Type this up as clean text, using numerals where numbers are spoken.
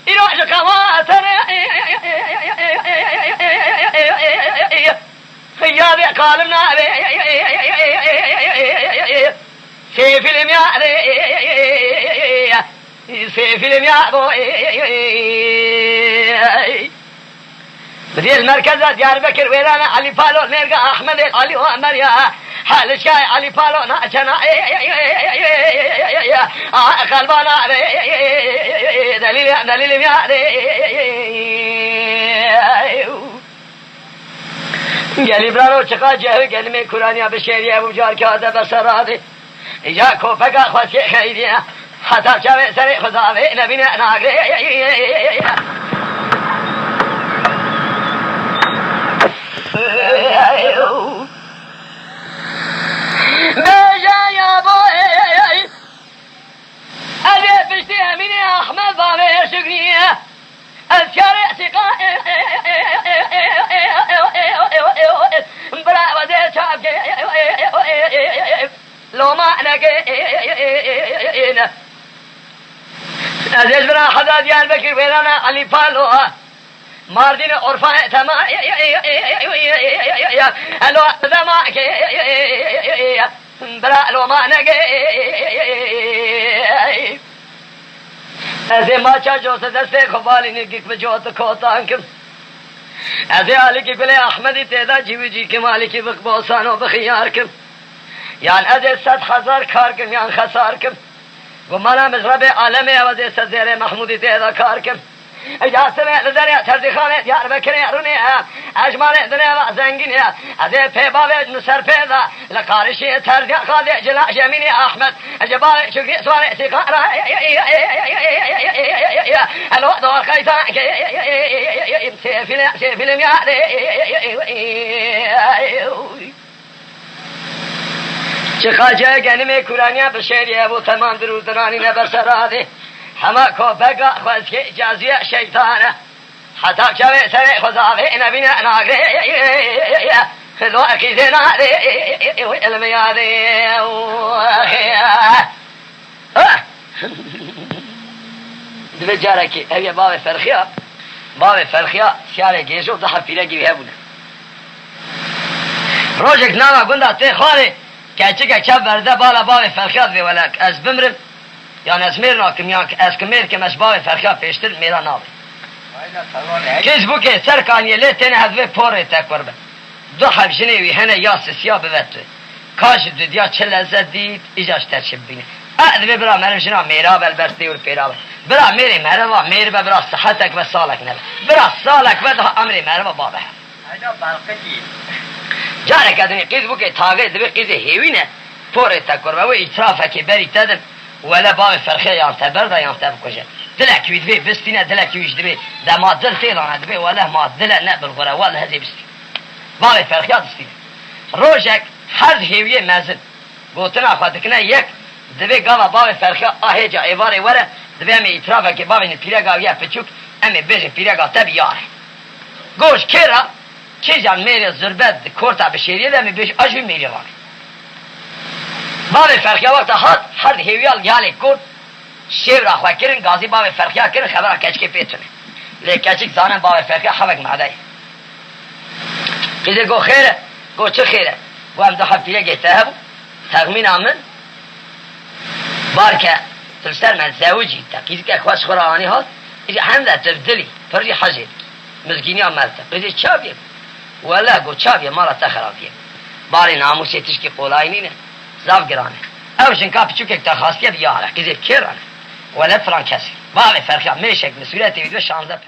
اینو شقواتر خیابی قالم نابی سيف المياه سيف المياه بدي المركز ديار بكر ويلانا علي بالو نلقى احمد علي وعمر يا حال شاي علي بالو ناچنا قلبنا دليل يا گلی برانو چقا جهو گلمی کرانیا به شیریه و جار که آده بسراده ایجا کوپکا خواستی خیلیه حتا چاوه سری خداوه نبینه ناگره بیجا یا بوی ازی پشتی امین احمد بابه شکریه از شارع سقا برا وزیر چاب لو ما نگین ازیز برا حضرت یان بکر ویرانا علی پالو ماردین عرفان تما الو زما برا لو ما نگین ازی ما چا جو سے دستے خبالی نگیک بجوت کوتان کم ازی علی کی گلے احمدی تیدا جیوی جی کمالی کی بک بوسانو بخیار کم یان ازی 100,000 کار کم یان خسار کم و مانا مزرب عالمی اوزی سزیر محمودی تیدا کار کم اجاسمه لذریع تردی خانه دیار بکره رونه اجمال دنیا و زنگین ازی پیباوی نسر پیدا لقارشی تردی خاضی جلاش یمینی احمد اجبال شکری سوال سیقار الو دور خیطان سیفیلم یاد چقا جای گنمی کرانیا بشیریه و تمام درودرانی نبرسراده همه کوپکا خواست که اجازیه شیطانه حتی چوه سر خداوه نبینه ناگره خدو اکیزه ناده علم یاده دوی جاره که اوی باب فرخیا سیاره گیشو ده حفیله گیوه بوده روشک نامه گنده تی خواهی که چکه چه برده بالا باب فرخیا دوی ولک از بمرم یعنی از میر ناکم یا از کمیر که مشباب فرخیا پیشتر میرا ناوی کس بو که سرکانیه لیتین هدوی پوره تکور به دو حبشنی وی هنه یا سسیا بوتوی کاش دودیا چه لذت دید ایجاش ترشب بینه ادوی برا مرمشنا میرا بلبستی و پیرا برا میری مروا میر برا صحتک و سالک نبه برا سالک و ده امری مروا بابه اینا برقتی جاره کدنی قیز بو که تاگه دوی قیز هیوینه پوره تکور به و اطرافه که بری تدن ولا باب فرخه یان تبرده یان تبکشه دلك ويدبي بستينا دلك ويجدبي ده ما دل تيلان هدبي ولا ما دل نقبل غرا ولا هذي بستي باب فرخيات بستينا روجك هر هيويه مازن بوتنا خاطكنا يك دبي قاما باب فرخه اهجا عباره ورا دبي امي اطرافه كي باب نبيرغا يا بچوك امي بيج بيرغا تبيار گوش كيرا كيجان ميري زربت كورتا بشيريه ده امي بيج اجي ميري وار باب فرخه وقت هر هيويال يالي كورت شیب را خواه کرن گازی باب فرخیا کرن خبر کچکی پیتونه لیکن کچک زانن باب فرخیا خوک معدای قیده گو خیره گو چه خیره گو هم دو حفیله گیته هبو تغمین آمن بار که تلستر من زوجی تا قیده که خواست خورانی هات ایجا هم ده تبدلی پرجی حجید مزگینی هم ملتا قیده چا بیم ولا گو چا بیم مالا تخراب بیم باری ناموسی تشکی قولای نینه زاف گرانه اوشن کا پچوک یک تخواستیه بیاره قیده کرانه ولا فرانكاسي باب فرخيا ميشك مسؤوليتي في 16 بلا